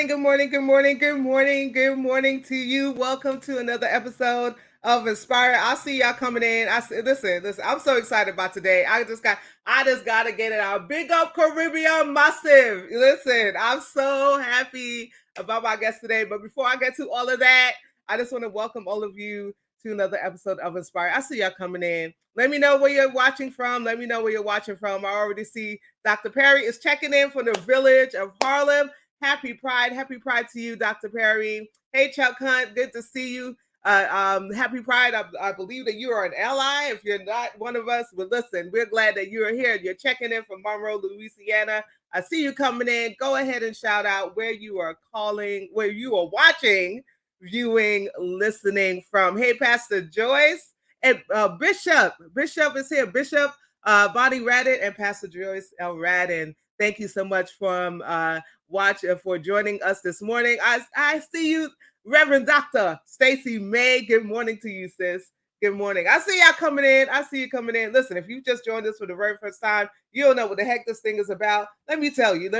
morning, good morning, good morning, good morning, good morning to you. Welcome to another episode of Inspire. I see y'all coming in. Listen. I'm so excited about today. I just gotta get it out. Big up Caribbean Massive. Listen, I'm so happy about my guest today. But before I get to all of that, I just want to welcome all of you to another episode of Inspire. I see y'all coming in. Let me know where you're watching from. Let me know where you're watching from. I already see Dr. Perry is checking in from the village of Harlem. Happy Pride. Happy Pride to you, Dr. Perry. Hey, Chuck Hunt. Good to see you. Happy Pride. I believe that you are an ally. If you're not one of us, but listen, we're glad that you're here. You're checking in from Monroe, Louisiana. I see you coming in. Go ahead and shout out where you are calling, where you are watching, viewing, listening from. Hey, Pastor Joyce and Bishop. Bishop is here. Bishop Bonnie Radin and Pastor Joyce L. Radin. Thank you so much for joining us this morning. I see you, Reverend Dr. Stacy May. Good morning to you, sis. Good morning. I see y'all coming in. I see you coming in. Listen, if you just joined us for the very first time, you don't know what the heck this thing is about. Let me tell you.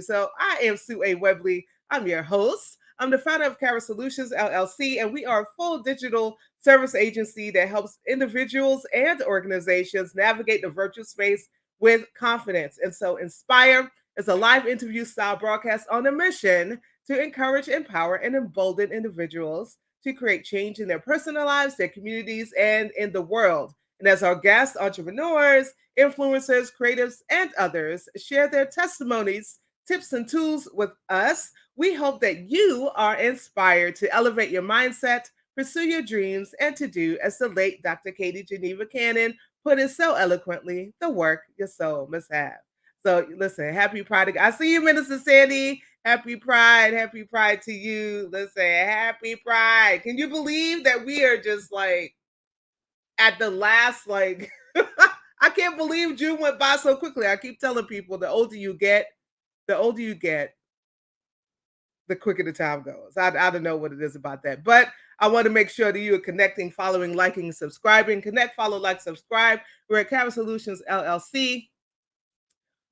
So I am Sue A. Webley. I'm your host. I'm the founder of Cara Solutions, LLC, and we are a full digital service agency that helps individuals and organizations navigate the virtual space with confidence. And so Inspire is a live interview style broadcast on a mission to encourage, empower, and embolden individuals to create change in their personal lives, their communities, and in the world. And as our guests, entrepreneurs, influencers, creatives, and others share their testimonies, tips, and tools with us, we hope that you are inspired to elevate your mindset, pursue your dreams, and to do, as the late Dr. Katie Geneva Cannon put it so eloquently, the work your soul must have. So listen, happy Pride. I see you, Minister Sandy. Happy Pride to you. Listen, happy Pride. Can you believe that we are just like at the last, like, I can't believe June went by so quickly. I keep telling people the older you get, the quicker the time goes. I don't know what it is about that. But I want to make sure that you are connecting, following, liking, subscribing. Connect, follow, like, subscribe. We're at Cara Solutions LLC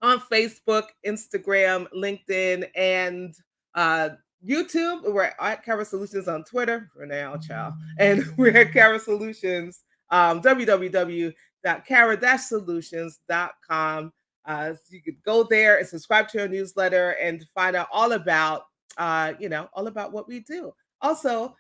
on Facebook, Instagram, LinkedIn, and uh, YouTube. We're at Cara Solutions on Twitter for now, child. And we're at Cara Solutions, www.cara-solutions.com. So you could go there and subscribe to our newsletter and find out all about, all about what we do. Also,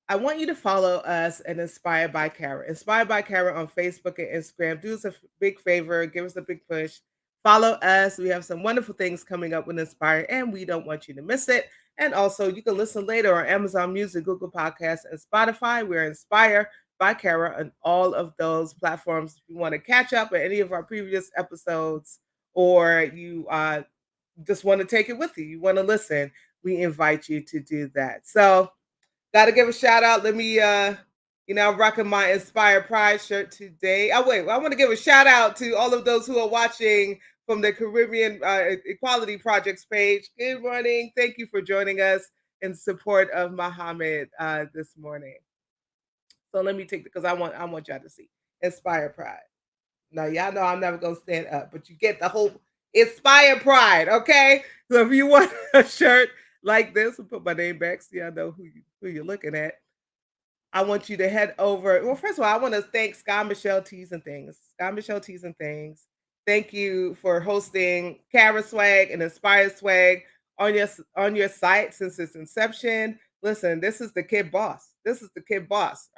I want you to follow us at Inspired by Cara. Inspired by Cara on Facebook and Instagram. Do us a big favor, give us a big push. Follow us. We have some wonderful things coming up with Inspire, and we don't want you to miss it. And also, you can listen later on Amazon Music, Google Podcasts, and Spotify. We're Inspired by Cara on all of those platforms. If you want to catch up on any of our previous episodes, or you just want to take it with you, you want to listen, we invite you to do that. So, got to give a shout out. Let me, I'm rocking my Inspire Pride shirt today. Oh, wait, I want to give a shout out to all of those who are watching from the Caribbean Equality Projects page. Good morning. Thank you for joining us in support of Mohamed this morning. So let me take because I want y'all to see Inspire Pride. Now, y'all know I'm never going to stand up, but you get the whole Inspire Pride, okay? So if you want a shirt like this, I'll put my name back so y'all know who you're looking at. I want you to head over. Well, first of all, I want to thank Sky Michelle Tees and Things. Sky Michelle Tees and Things. Thank you for hosting Cara Swag and Inspire Swag on your site since its inception. Listen, this is the kid boss.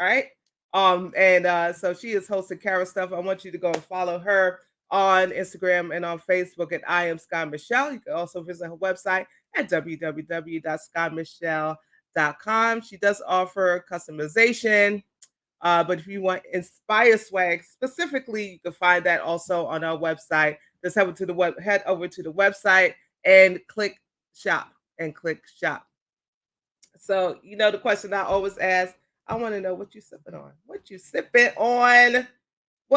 Right? So she is hosting Cara stuff. I want you to go and follow her on Instagram and on Facebook at I am Sky Michelle. You can also visit her website at www.skymichelle.com. She does offer customization, but if you want Inspire Swag specifically, you can find that also on our website. Just head over to the website and click shop. So, the question I always ask, I want to know what you sipping on. What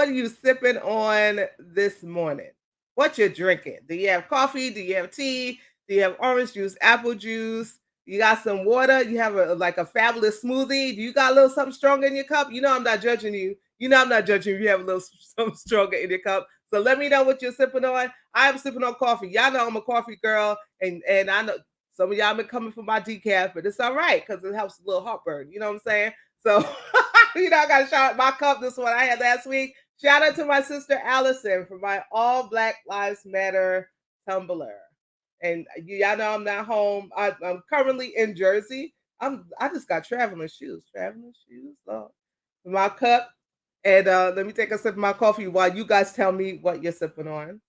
are you sipping on this morning? What you're drinking? Do you have coffee? Do you have tea? Do you have orange juice, apple juice? You got some water? You have a fabulous smoothie? Do you got a little something stronger in your cup? I'm not judging you. I'm not judging you if you have a little something stronger in your cup. So let me know what you're sipping on. I am sipping on coffee. Y'all know I'm a coffee girl, and I know Some of y'all been coming for my decaf, but it's all right because it helps a little heartburn. You know what I'm saying? So, I got to shout out my cup. This one I had last week. Shout out to my sister Allison for my All Black Lives Matter tumbler. And y'all know I'm not home. I'm currently in Jersey. I just got traveling shoes. Traveling shoes. Oh, my cup. And let me take a sip of my coffee while you guys tell me what you're sipping on.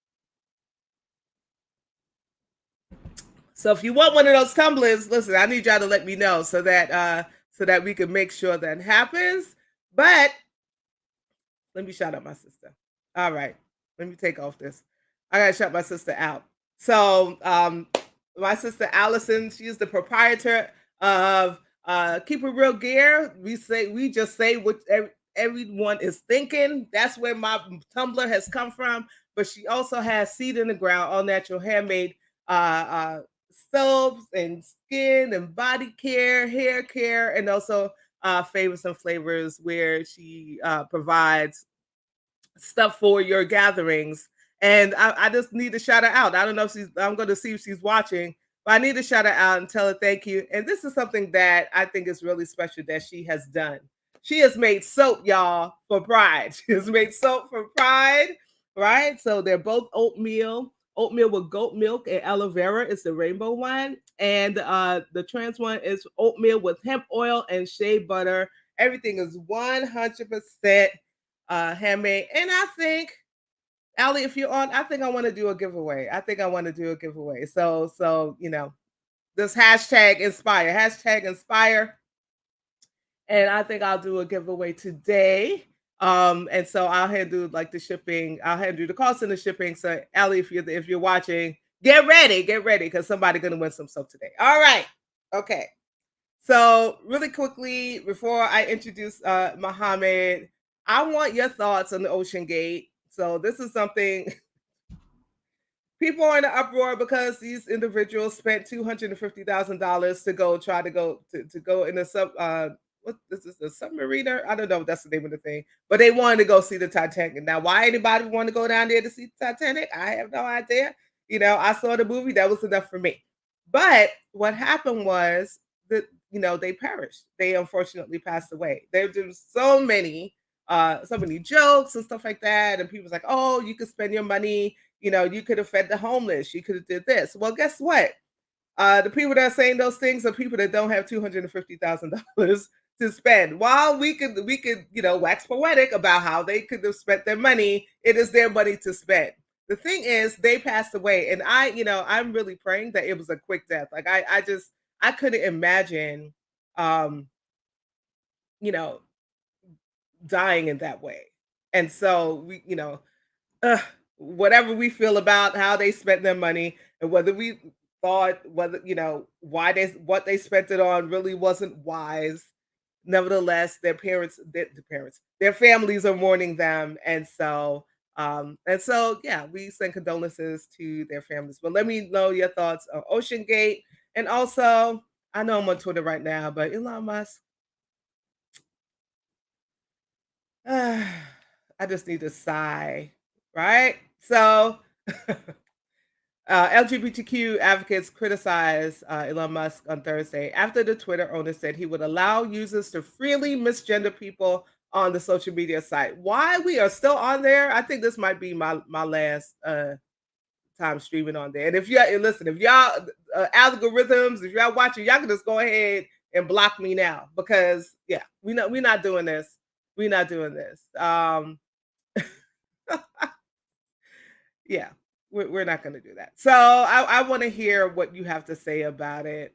So if you want one of those tumblers, listen, I need y'all to let me know so that we can make sure that happens. But let me shout out my sister. All right. Let me take off this. I gotta shout my sister out. So my sister Allison, she's the proprietor of Keep It Real Gear. We just say what everyone is thinking. That's where my tumbler has come from. But she also has Seed in the Ground, all natural handmade soaps and skin and body care, hair care, and also favors and flavors where she provides stuff for your gatherings. And I just need to shout her out. I don't know if I'm going to see if she's watching, but I need to shout her out and tell her thank you. And this is something that I think is really special that she has done. She has made soap, y'all, for Pride. She has made soap for Pride, right? So they're both oatmeal with goat milk and aloe vera is the rainbow one. And the trans one is oatmeal with hemp oil and shea butter. Everything is 100% handmade. And I think, Allie, if you're on, I think I want to do a giveaway. I think I want to do a giveaway. So this hashtag inspire, and I think I'll do a giveaway today. And so I'll handle like the shipping. I'll handle the cost and the shipping. So Allie, if you're watching, get ready, because somebody's gonna win some soap today. All right, okay. So really quickly before I introduce Mohamed, I want your thoughts on the Ocean Gate. So this is something people are in an uproar because these individuals spent $250,000 to go try to go to go in a what this is a submariner. I don't know if that's the name of the thing, but they wanted to go see the Titanic. Now, why anybody want to go down there to see the Titanic? I have no idea. I saw the movie, that was enough for me. But what happened was that they perished. They unfortunately passed away. There was so many jokes and stuff like that, and people's like, oh, you could spend your money, you could have fed the homeless, you could have did this. Well, guess what? The people that are saying those things are people that don't have $250,000 to spend. While we could wax poetic about how they could have spent their money, it is their money to spend. The thing is, they passed away, and I'm really praying that it was a quick death. Like I couldn't imagine, um, you know, dying in that way. And so uh, whatever we feel about how they spent their money and whether we thought whether why what they spent it on really wasn't wise. Nevertheless, their families are mourning them, and so yeah, we send condolences to their families. But let me know your thoughts on Ocean Gate, and also I know I'm on Twitter right now, but Elon Musk, I just need to sigh, right? So LGBTQ advocates criticized Elon Musk on Thursday after the Twitter owner said he would allow users to freely misgender people on the social media site. Why we are still on there? I think this might be my last time streaming on there. And if listen, if y'all algorithms, if y'all watching, y'all can just go ahead and block me now because yeah, we're not doing this. We're not doing this. Yeah, we're not going to do that. So I want to hear what you have to say about it.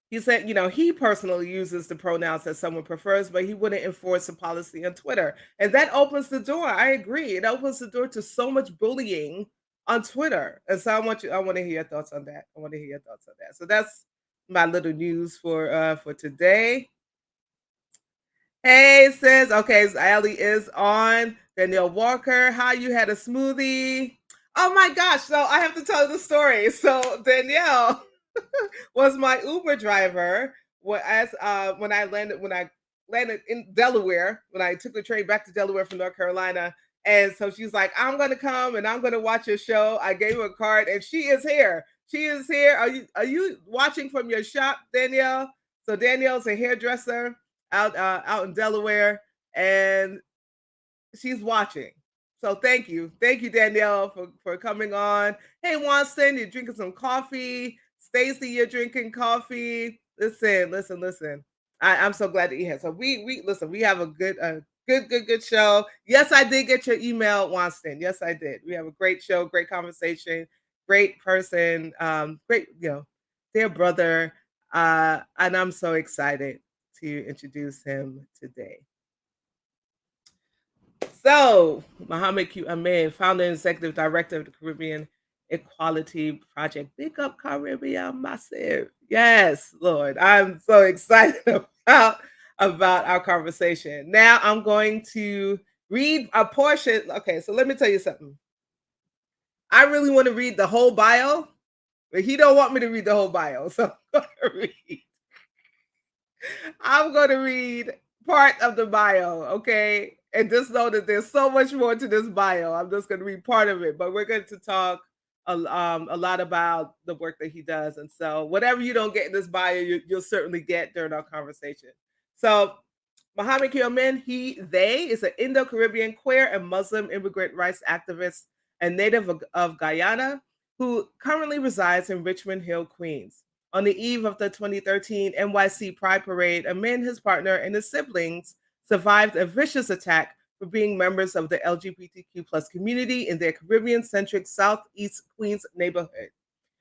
He said, he personally uses the pronouns that someone prefers, but he wouldn't enforce a policy on Twitter. And that opens the door. I agree. It opens the door to so much bullying on Twitter. And so I want to hear your thoughts on that. I want to hear your thoughts on that. So that's my little news for today. Hey, says, okay, so Allie is on. Danielle Walker, how you had a smoothie? Oh my gosh, so I have to tell the story. So Danielle was my Uber driver when I landed in Delaware, when I took the train back to Delaware from North Carolina. And so she's like, I'm gonna come and I'm gonna watch your show. I gave her a card and she is here. She is here. Are you watching from your shop, Danielle? So Danielle's a hairdresser out in Delaware, and she's watching. So thank you, Danielle, for coming on. Hey, Wanston, you're drinking some coffee. Stacy, you're drinking coffee. Listen. I'm so glad that you're here. So we listen. We have a good show. Yes, I did get your email, Wanston. Yes, I did. We have a great show, great conversation, great person, great dear brother. And I'm so excited to introduce him today. So, Mohamed Q, Amin, founder and executive director of the Caribbean Equality Project. Big up Caribbean Massive. Yes, Lord. I'm so excited about our conversation. Now I'm going to read a portion. Okay, so let me tell you something. I really want to read the whole bio, but he don't want me to read the whole bio. So I'm going to read part of the bio, okay? And just know that there's so much more to this bio. I'm just going to read part of it, but we're going to talk a lot about the work that he does. And so, whatever you don't get in this bio, you'll certainly get during our conversation. So, Mohamed Q, they is an Indo-Caribbean queer and Muslim immigrant rights activist and native of Guyana who currently resides in Richmond Hill, Queens. On the eve of the 2013 NYC Pride Parade, Amin, his partner, and his siblings survived a vicious attack for being members of the LGBTQ plus community in their Caribbean-centric Southeast Queens neighborhood.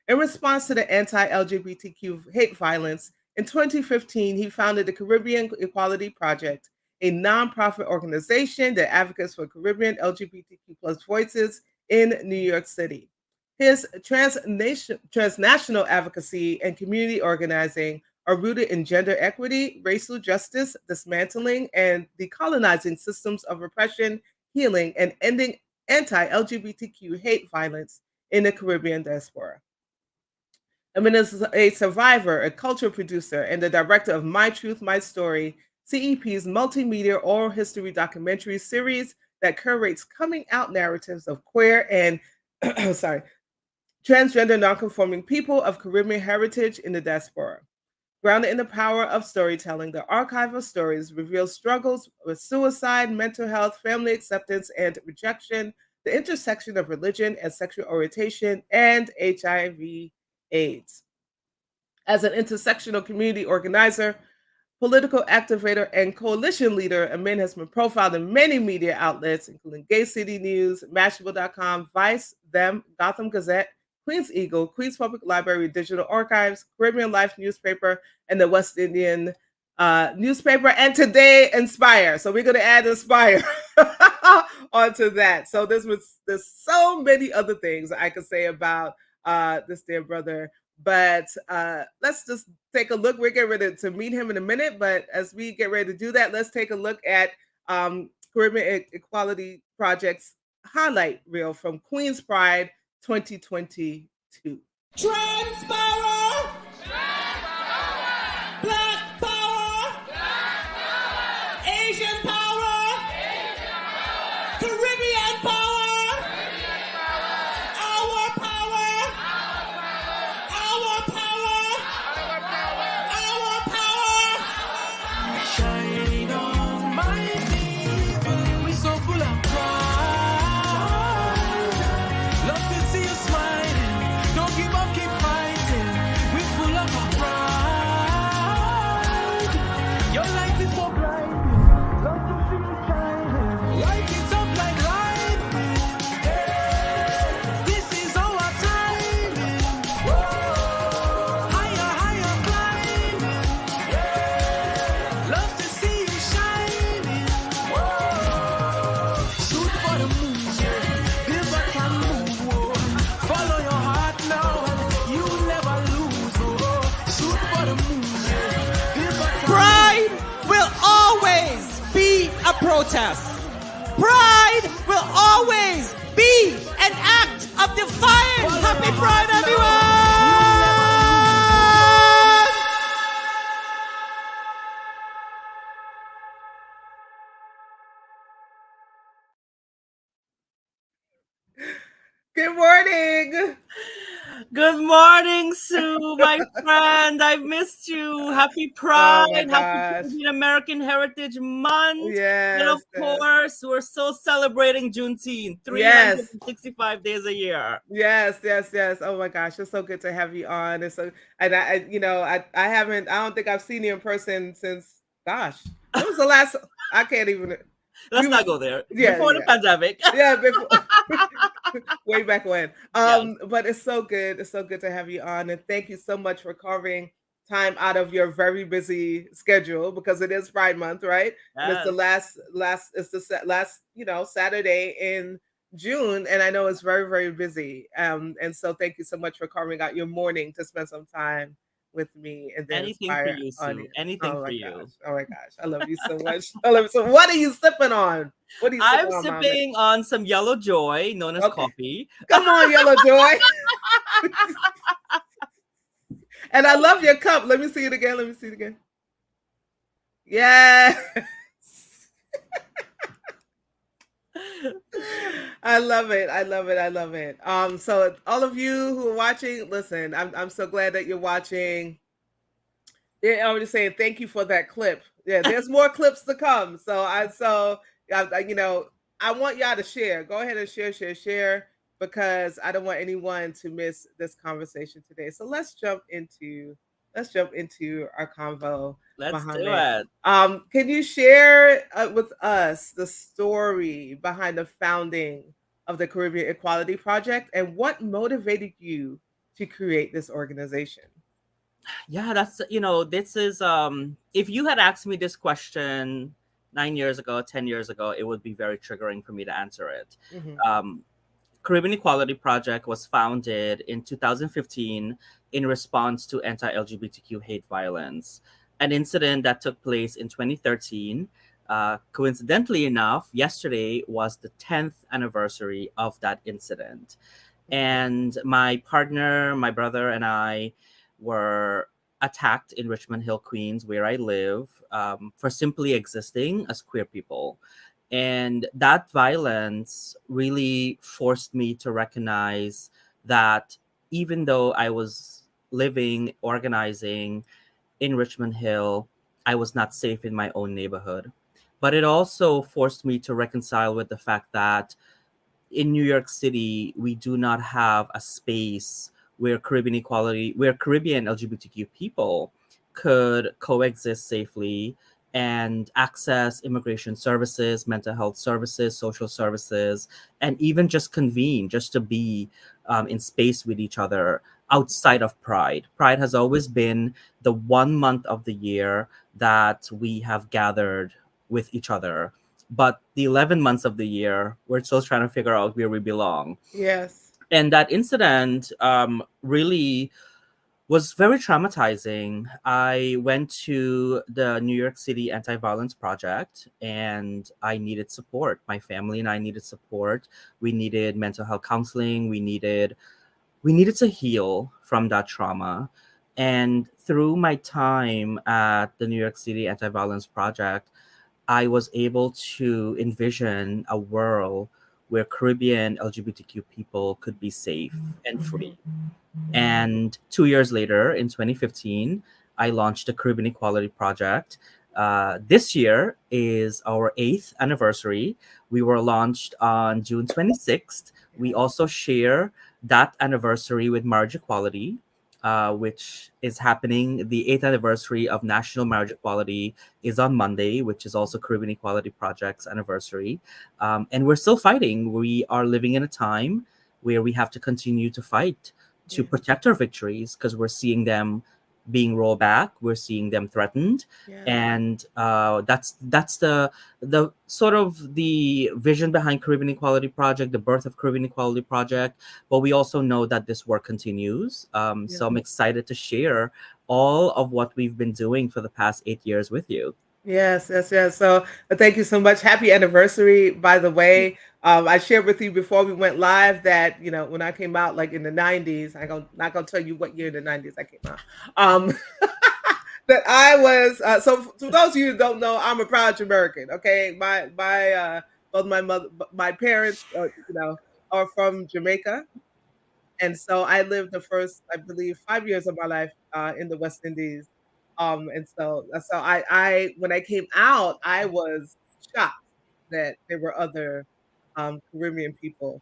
In response to the anti-LGBTQ hate violence, in 2015, he founded the Caribbean Equality Project, a nonprofit organization that advocates for Caribbean LGBTQ plus voices in New York City. His transnational advocacy and community organizing are rooted in gender equity, racial justice, dismantling and decolonizing systems of repression, healing, and ending anti LGBTQ hate violence in the Caribbean diaspora. Amin is a survivor, a culture producer, and the director of My Truth, My Story, CEP's multimedia oral history documentary series that curates coming out narratives of queer and sorry, transgender nonconforming people of Caribbean heritage in the diaspora. Grounded in the power of storytelling, the archive of stories reveals struggles with suicide, mental health, family acceptance and rejection, the intersection of religion and sexual orientation, and HIV/AIDS. As an intersectional community organizer, political activator, and coalition leader, Amin has been profiled in many media outlets, including Gay City News, Mashable.com, Vice, Them, Gotham Gazette, Queens Eagle, Queens Public Library Digital Archives, Caribbean Life newspaper, and the West Indian newspaper, and today Inspire. So we're going to add Inspire onto that. So there's so many other things I could say about this dear brother. But let's just take a look. We're getting ready to meet him in a minute. But as we get ready to do that, let's take a look at Caribbean Equality Project's highlight reel from Queen's Pride 2022. Trans power! Black power! Asian power! Caribbean power! Our power! Our power! Our power! Shine on my people. We so full of pride. Love to see you smiling. Don't give up, keep fighting. We full of pride. Your light is so bright. Love to see you shining. Light it up like lightning. Hey, this is our time. Higher, higher climbing. Love to see you shining. Shoot for the moon, never can move. Follow your heart now, you never lose. Shoot for the moon, never can. Pride will always be a protest. Pride will always be an act of defiance. Happy Pride, everyone! Good morning. Good morning, Sue, my friend. I've missed you. Happy Oh my Pride. Happy gosh. Caribbean American Heritage Month. And of Yes, yes. course, we're still celebrating Juneteenth, Yes. 365 days a year. Yes, yes, yes. Oh my gosh, it's so good to have you on. It's so, and I haven't, I don't think I've seen you in person since, gosh, when was the last? I can't even. We Let's were, not go there. yeah, Before the yeah, pandemic. yeah. Before, way back when. Yes. But it's so good. It's so good to have you on, and thank you so much for carving time out of your very busy schedule because it is Pride Month, right? And it's the Yes. it's the last Saturday in June, and I know it's very very busy. And so thank you so much for carving out your morning to spend some time with me and the Anything for Inspire you, Sue. audience. Anything Oh for my gosh! you. Oh my gosh! I love you so much. I love you. So, what are you sipping on? What are you I'm sipping on, Mohammed? sipping on some yellow joy, known as Okay, coffee. come on, Yellow Joy. And I love your cup. Let me see it again. Let me see it again. Yeah. I love it. I love it. I love it. So all of you who are watching, listen, I'm so glad that you're watching. Yeah, I was just saying thank you for that clip. Yeah, there's more clips to come. I want y'all to share. Go ahead and share because I don't want anyone to miss this conversation today. So let's jump into our convo, Let's do Mohammed. it. Can you share with us the story behind the founding of the Caribbean Equality Project and what motivated you to create this organization? Yeah, that's this is if you had asked me this question 9 years ago, 10 years ago, it would be very triggering for me to answer it. Mhm. um Caribbean Equality Project was founded in 2015 in response to anti-LGBTQ hate violence, an incident that took place in 2013. Coincidentally enough, yesterday was the 10th anniversary of that incident. And my partner, my brother, and I were attacked in Richmond Hill, Queens, where I live, for simply existing as queer people. And that violence really forced me to recognize that even though I was living, organizing in Richmond Hill, I was not safe in my own neighborhood. But it also forced me to reconcile with the fact that in New York City, we do not have a space where Caribbean LGBTQ people could coexist safely and access immigration services, mental health services, social services, and even just convene, just to be in space with each other outside of Pride. Pride has always been the 1 month of the year that we have gathered with each other, but the 11 months of the year, we're still trying to figure out where we belong. Yes. And that incident really was very traumatizing. I went to the New York City Anti Violence Project and I needed support. My family and I needed support. We needed mental health counseling. We needed to heal from that trauma. And through my time at the New York City Anti Violence Project, I was able to envision a world where Caribbean LGBTQ people could be safe and free. And 2 years later, in 2015, I launched the Caribbean Equality Project. This year is our 8th anniversary. We were launched on June 26th. We also share that anniversary with marriage equality, which is happening. The 8th anniversary of National Marriage Equality is on Monday, which is also Caribbean Equality Project's anniversary. And we're still fighting. We are living in a time where we have to continue to fight to Yeah. protect our victories because we're seeing them being rolled back. We're seeing them threatened, Yeah. and that's the sort of the vision behind Caribbean Equality Project, the birth of Caribbean Equality Project. But we also know that this work continues. Yeah. So I'm excited to share all of what we've been doing for the past 8 years with you. Yes, yes, yes. So thank you so much. Happy anniversary, by the way. I shared with you before we went live that, when I came out like in the 90s, not gonna tell you what year in the 90s I came out. Um that I was so to those of you who don't know, I'm a proud Jamaican. Okay. My both my parents are from Jamaica. And so I lived the first, I believe, 5 years of my life in the West Indies. And so when I came out, I was shocked that there were other Caribbean people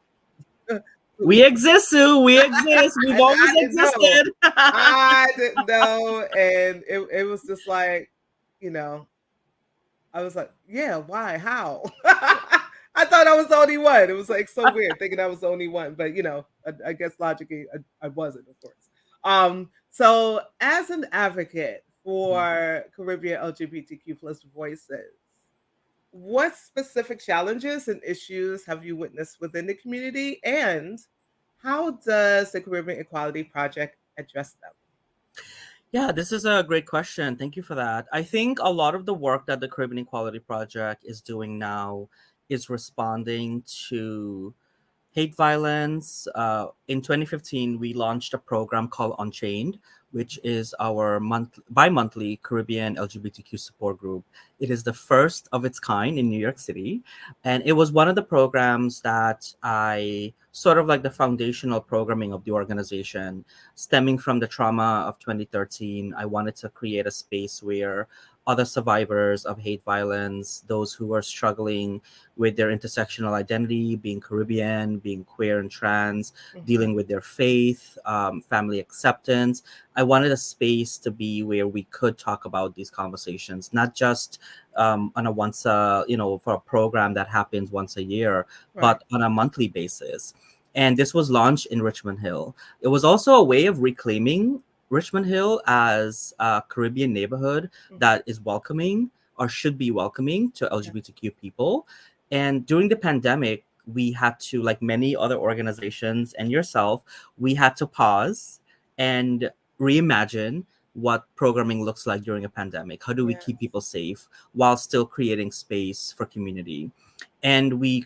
who We exist, Sue. We exist. We've I always didn't know. existed. I didn't know, and it was just like, you know, I was like, "Yeah, why? How?" I thought I was the only one. It was, like, so weird thinking I was the only one, but, I guess logically, I wasn't, of course. So as an advocate for Caribbean LGBTQ plus voices, what specific challenges and issues have you witnessed within the community, and how does the Caribbean Equality Project address them? Yeah, this is a great question. Thank you for that. I think a lot of the work that the Caribbean Equality Project is doing now is responding to hate violence. In 2015, we launched a program called Unchained, which is our bi-monthly Caribbean LGBTQ support group. It is the first of its kind in New York City, and it was one of the programs that I sort of like the foundational programming of the organization, stemming from the trauma of 2013. I wanted to create a space where other survivors of hate violence, those who are struggling with their intersectional identity, being Caribbean, being queer and trans, Mhm. dealing with their faith, family acceptance. I wanted a space to be where we could talk about these conversations, not just on a for a program that happens once a year, Right. but on a monthly basis. And this was launched in Richmond Hill. It was also a way of reclaiming Richmond Hill as a Caribbean neighborhood Mhm. that is welcoming or should be welcoming to Yeah. LGBTQ people. And during the pandemic, we had to, like many other organizations and yourself, we had to pause and reimagine what programming looks like during a pandemic. How do we keep Yes. people safe while still creating space for community? And we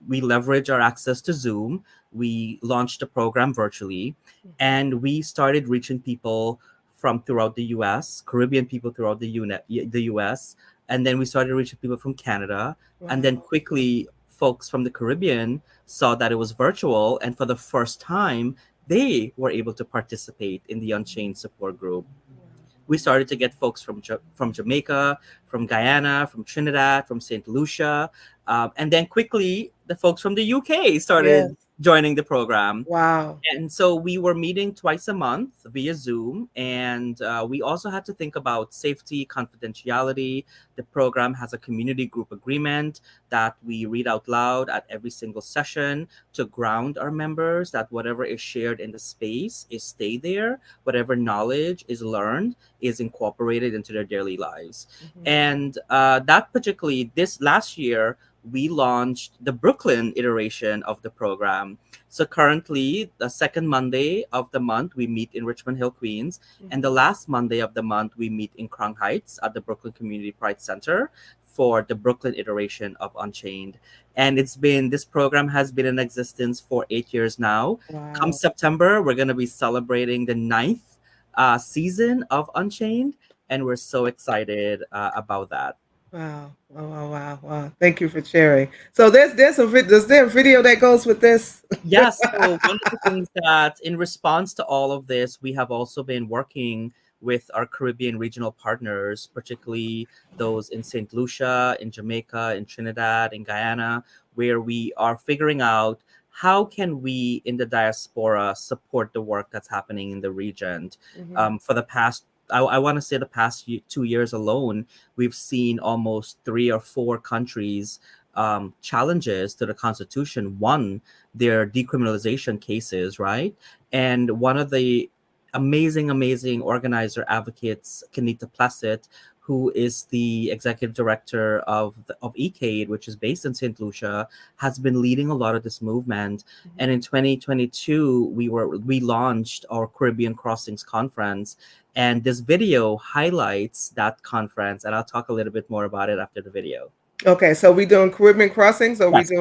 leverage our access to Zoom. We launched the program virtually, Mhm. and we started reaching people from throughout the US, Caribbean people throughout the US, and then we started reaching people from Canada, and then Wow. quickly folks from the Caribbean saw that it was virtual, and for the first time they were able to participate in the Mhm. Unchained support group. Wow. We started to get folks from Jamaica, from Guyana, from Trinidad, from Saint Lucia, and then quickly the folks from the UK started Yes. joining the program. Wow. And so we were meeting twice a month via Zoom, and we also had to think about safety, confidentiality. The program has a community group agreement that we read out loud at every single session to ground our members that whatever is shared in the space is stay there. Whatever knowledge is learned is incorporated into their daily lives. Mhm. And that particularly this last year, we launched the Brooklyn iteration of the program. So currently, the second Monday of the month, we meet in Richmond Hill, Queens. And the Mhm. last Monday of the month, we meet in Crown Heights at the Brooklyn Community Pride Center for the Brooklyn iteration of Unchained. And this program has been in existence for 8 years now. Come Wow. September, we're going to be celebrating the ninth season of Unchained. And we're so excited about that. Wow. Wow, wow, wow, wow. Thank you for sharing. So is there a video that goes with this? Yes. So one of the things that, in response to all of this, we have also been working with our Caribbean regional partners, particularly those in St. Lucia, in Jamaica, in Trinidad, in Guyana, where we are figuring out how can we in the diaspora support the work that's happening in the region. Mhm. For the past, I want to say the past 2 years alone, we've seen almost 3 or 4 countries challenges to the Constitution. One, their decriminalization cases, right? And one of the amazing organizer advocates, Kenita Placid, who is the executive director of ECADE, which is based in St. Lucia, has been leading a lot of this movement. Mhm. And in 2022, we launched our Caribbean Crossings conference, and this video highlights that conference. And I'll talk a little bit more about it after the video. Okay, so we doing Caribbean crossings, or Yes,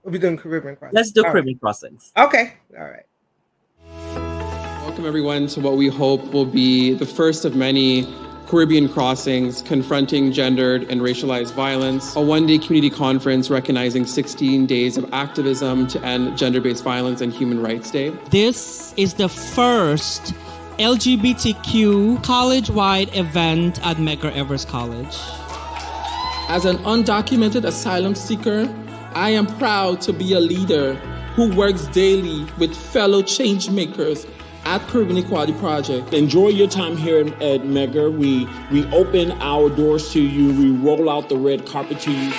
we doing Caribbean crossings? let's do All right. Caribbean Crossings. Okay. All right. Welcome, everyone, to what we hope will be the first of many Caribbean Crossings, Confronting Gendered and Racialized Violence, a one-day community conference recognizing 16 days of activism to end gender-based violence and Human Rights Day. This is the first LGBTQ college-wide event at Medgar Evers College. As an undocumented asylum seeker, I am proud to be a leader who works daily with fellow change makers at Caribbean Equality Project. Enjoy your time here at Medgar. We open our doors to you. We roll out the red carpet to you.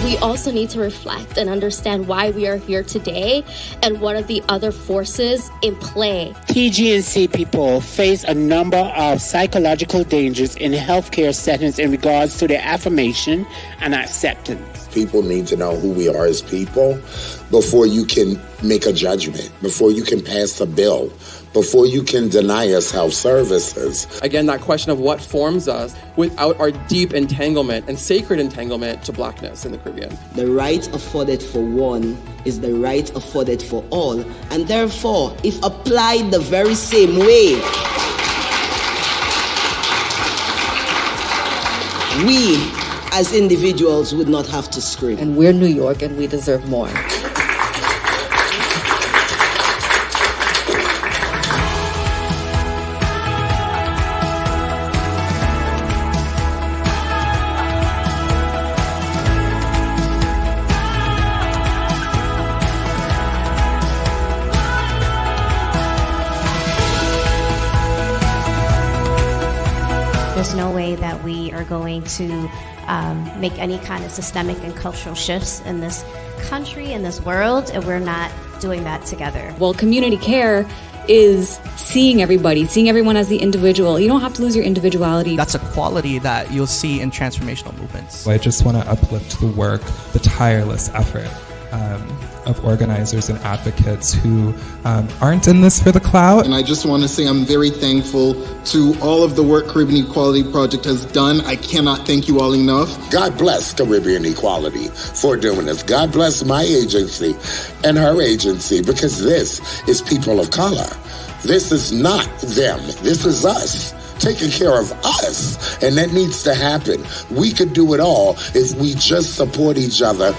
We also need to reflect and understand why we are here today and what are the other forces in play. TGNC people face a number of psychological dangers in healthcare settings in regards to their affirmation and acceptance. People need to know who we are as people before you can make a judgment, before you can pass a bill, before you can deny us health services. Again, that question of what forms us without our deep entanglement and sacred entanglement to Blackness in the Caribbean. The right afforded for one is the right afforded for all, and therefore, if applied the very same way, we as individuals would not have to scream. And we're New York and we deserve more. There's no way that we are going to make any kind of systemic and cultural shifts in this country, in this world, if we're not doing that together. Well, community care is seeing everybody, seeing everyone as the individual. You don't have to lose your individuality. That's a quality that you'll see in transformational movements. I just want to uplift the work, the tireless effort of organizers and advocates who aren't in this for the clout. And I just want to say I'm very thankful to all of the work Caribbean Equality Project has done. I cannot thank you all enough. God bless Caribbean Equality for doing this. God bless my agency and her agency, because this is people of color. This is not them. This is us. Taking care of us. And that needs to happen. We could do it all if we just support each other.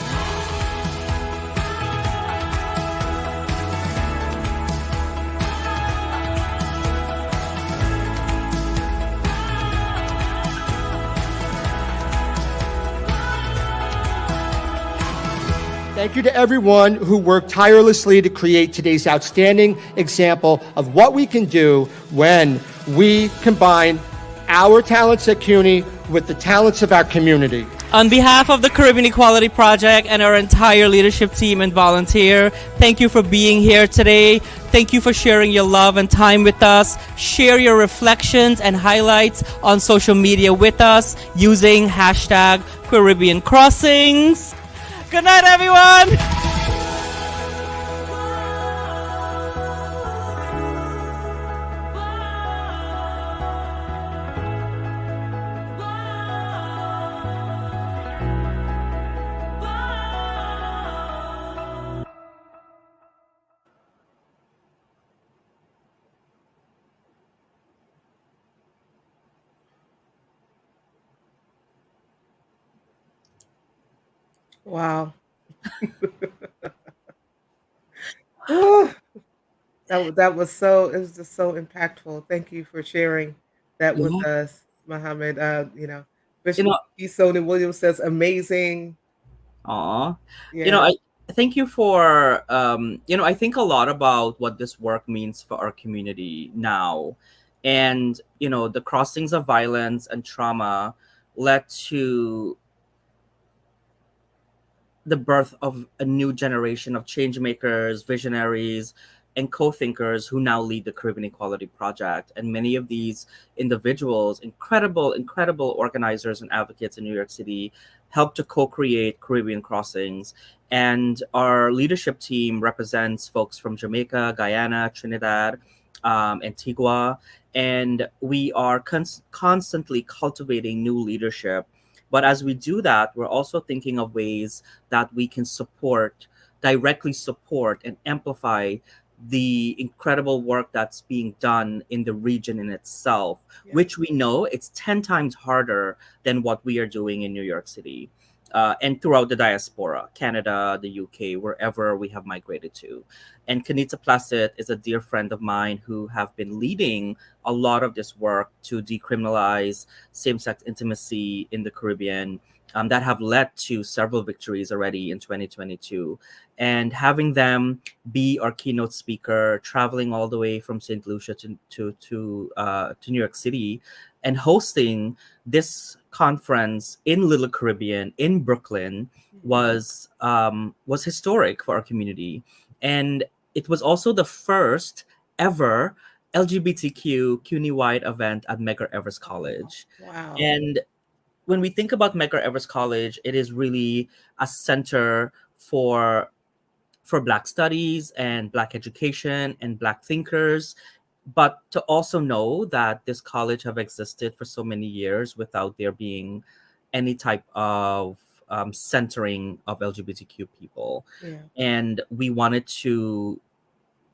Thank you to everyone who worked tirelessly to create today's outstanding example of what we can do when we combine our talents at CUNY with the talents of our community. On behalf of the Caribbean Equality Project and our entire leadership team and volunteer, thank you for being here today. Thank you for sharing your love and time with us. Share your reflections and highlights on social media with us using hashtag Caribbean Crossings. Good night, everyone. Wow. Whew. That was so, it was just so impactful. Thank you for sharing that with us, Mohamed. Bishop Sonia Williams says amazing. Aw. Yeah. I thank you for I think a lot about what this work means for our community now. And the crossings of violence and trauma led to the birth of a new generation of change makers, visionaries, and co-thinkers who now lead the Caribbean Equality Project. And many of these individuals, incredible organizers and advocates in New York City, helped to co-create Caribbean Crossings. And our leadership team represents folks from Jamaica, Guyana, Trinidad, Antigua, and we are constantly cultivating new leadership. But as we do that, we're also thinking of ways that we can directly support and amplify the incredible work that's being done in the region in itself, which we know it's 10 times harder than what we are doing in New York City. And throughout the diaspora, Canada, the UK, wherever we have migrated to. And Kanita Placid is a dear friend of mine who have been leading a lot of this work to decriminalize same-sex intimacy in the Caribbean, that have led to several victories already in 2022. And having them be our keynote speaker, traveling all the way from St. Lucia to New York City, and hosting this conference in Little Caribbean in Brooklyn was historic for our community. And it was also the first ever LGBTQ CUNY-wide event at Medgar Evers College. Wow. And when we think about Medgar Evers College, it is really a center for Black studies and Black education and Black thinkers. But to also know that this college have existed for so many years without there being any type of centering of LGBTQ people. Yeah. And we wanted to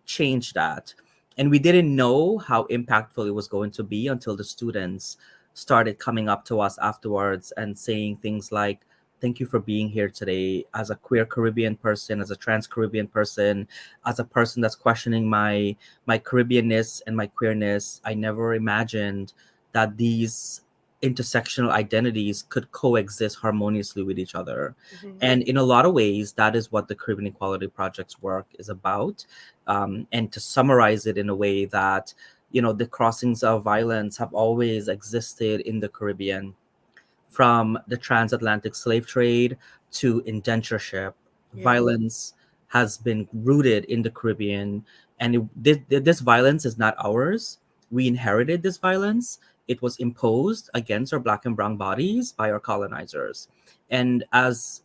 change that. And we didn't know how impactful it was going to be until the students started coming up to us afterwards and saying things like, thank you for being here today. As a queer Caribbean person, as a trans Caribbean person, as a person that's questioning my Caribbeanness and my queerness, I never imagined that these intersectional identities could coexist harmoniously with each other. And in a lot of ways, that is what the Caribbean Equality Project's work is about. And to summarize it in a way that, the crossings of violence have always existed in the Caribbean, from the transatlantic slave trade to indentureship. Violence has been rooted in the Caribbean, and this violence is not ours. We inherited this violence. It was imposed against our Black and brown bodies by our colonizers. And as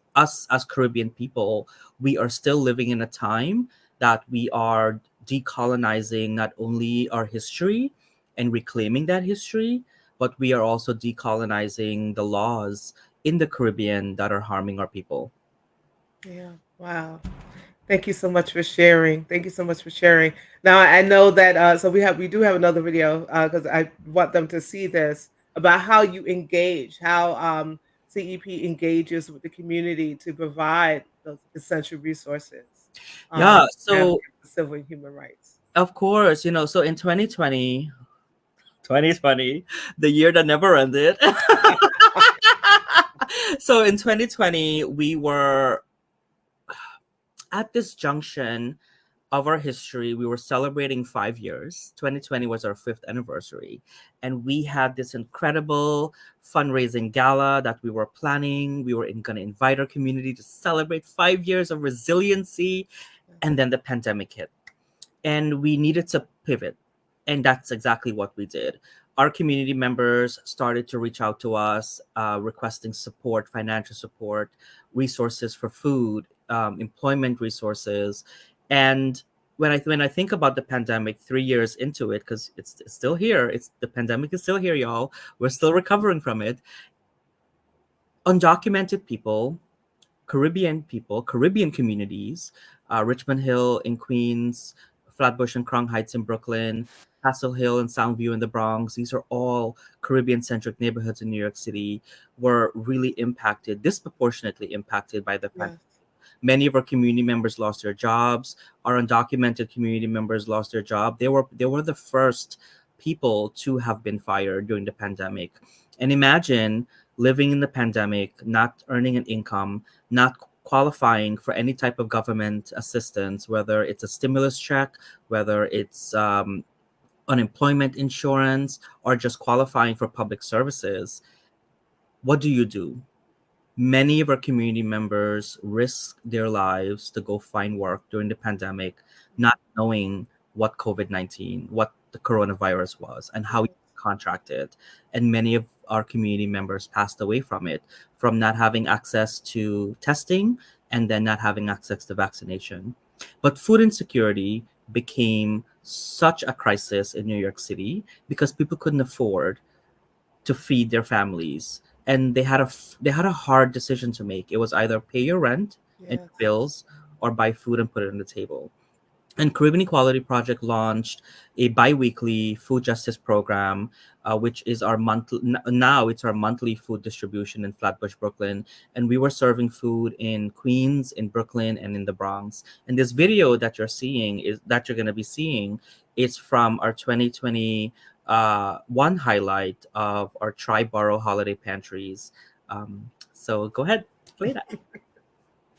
Caribbean people, we are still living in a time that we are decolonizing not only our history and reclaiming that history, but we are also decolonizing the laws in the Caribbean that are harming our people. Yeah. Wow. Thank you so much for sharing. Thank you so much for sharing. Now I know that so we do have another video because I want them to see this about how you engage, how CEP engages with the community to provide those essential resources. Yeah. To advocate So for civil and human rights. of course, so in 2020, the year that never ended. So in 2020, we were at this junction of our history. We were celebrating 5 years. 2020 was our 5th anniversary. And we had this incredible fundraising gala that we were planning. We were going to invite our community to celebrate 5 years of resiliency. And then the pandemic hit. And we needed to pivot. And that's exactly what we did. Our community members started to reach out to us, requesting support, financial support, resources for food, employment resources. And when I think about the pandemic 3 years into it, because it's still here, the pandemic is still here, y'all. We're still recovering from it. Undocumented people, Caribbean communities, Richmond Hill in Queens, Flatbush and Crown Heights in Brooklyn, Castle Hill and Soundview in the Bronx. These are all Caribbean-centric neighborhoods in New York City, were really disproportionately impacted by the pandemic. Many of our community members lost their jobs. Our undocumented community members lost their job. They were the first people to have been fired during the pandemic. And imagine living in the pandemic, not earning an income, not qualifying for any type of government assistance, whether it's a stimulus check, whether it's unemployment insurance, or just qualifying for public services. What do? Many of our community members risked their lives to go find work during the pandemic, not knowing what COVID-19, what the coronavirus was, and how you contract it. And many of our community members passed away from it, from not having access to testing and then not having access to vaccination. But food insecurity became such a crisis in New York City because people couldn't afford to feed their families, and they had a hard decision to make. It was either pay your rent and Yes. bills or buy food and put it on the table. And Caribbean Equality Project launched a bi-weekly food justice program, which is our now it's our monthly food distribution in Flatbush, Brooklyn. And we were serving food in Queens, in Brooklyn, and in the Bronx. And this video that you're going to be seeing is from our 2021 highlight of our Tri-Borough holiday pantries. So go ahead, play that.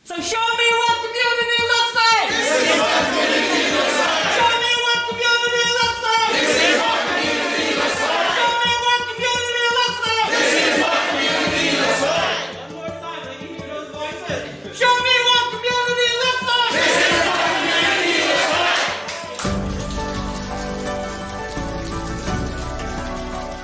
So show me what community looks like! This is what community looks like! Show me what community looks like! This is what community looks like! Show me what community looks like! This is what community looks like! One more time, let me hear those voices. Show me what community looks like! This is what community looks like!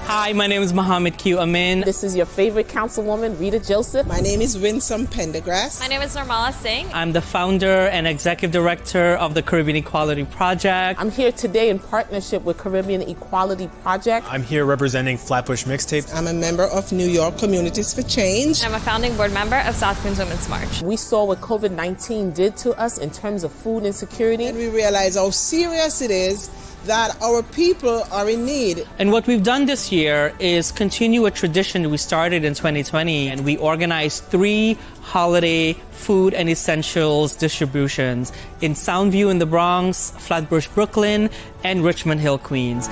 Hi, my name is Mohamed Q. Amin. This is your favorite councilwoman, Rita Joseph. My name is Winsome Pendergrass. My name is Nirmala Singh. I'm the founder and executive director of the Caribbean Equality Project. I'm here today in partnership with Caribbean Equality Project. I'm here representing Flatbush Mixtape. I'm a member of New York Communities for Change. I'm a founding board member of South Queens Women's March. We saw what COVID-19 did to us in terms of food insecurity. And we realize how serious it is that our people are in need. And what we've done this year is continue a tradition we started in 2020, and we organized 3 holiday food and essentials distributions in Soundview in the Bronx, Flatbush, Brooklyn, and Richmond Hill, Queens.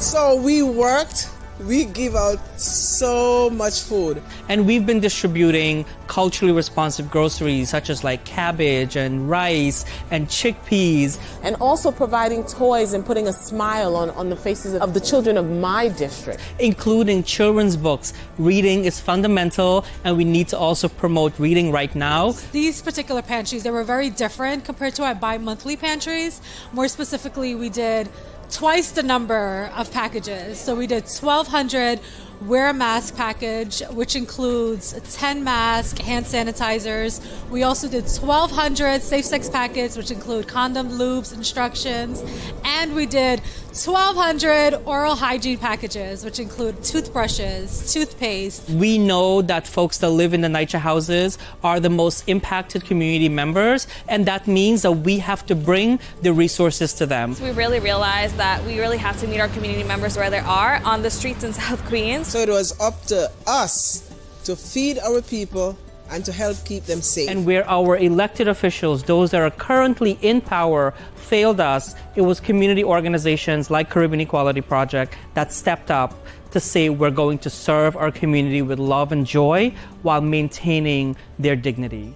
So we worked. We give out so much food. And we've been distributing culturally responsive groceries such as like cabbage and rice and chickpeas. And also providing toys and putting a smile on the faces of the children of my district. Including children's books. Reading is fundamental, and we need to also promote reading right now. These particular pantries, they were very different compared to our bi-monthly pantries. More specifically, we did twice the number of packages. So we did 1,200 wear a mask package, which includes 10 masks, hand sanitizers. We also did 1,200 safe sex packets, which include condom, lubes, instructions. And we did 1,200 oral hygiene packages, which include toothbrushes, toothpaste. We know that folks that live in the NYCHA houses are the most impacted community members, and that means that we have to bring the resources to them. We really realized that we really have to meet our community members where they are on the streets in South Queens. So it was up to us to feed our people and to help keep them safe. And where our elected officials, those that are currently in power, failed us, it was community organizations like Caribbean Equality Project that stepped up to say we're going to serve our community with love and joy while maintaining their dignity.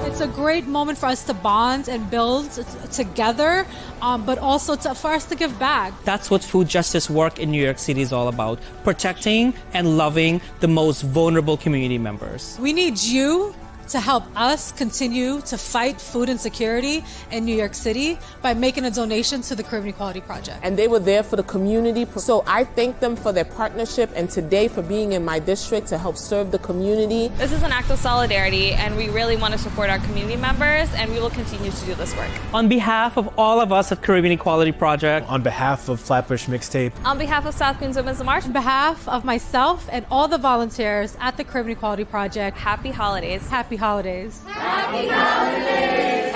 It's a great moment for us to bond and build together, but also for us to give back. That's what food justice work in New York City is all about, protecting and loving the most vulnerable community members. We need you to help us continue to fight food insecurity in New York City by making a donation to the Caribbean Equality Project. And they were there for the community. So I thank them for their partnership and today for being in my district to help serve the community. This is an act of solidarity, and we really want to support our community members, and we will continue to do this work. On behalf of all of us at Caribbean Equality Project, On behalf of Flatbush Mixtape, On behalf of South Queens Women's March, On behalf of myself and all the volunteers at the Caribbean Equality Project, happy holidays. Happy holidays. Happy holidays.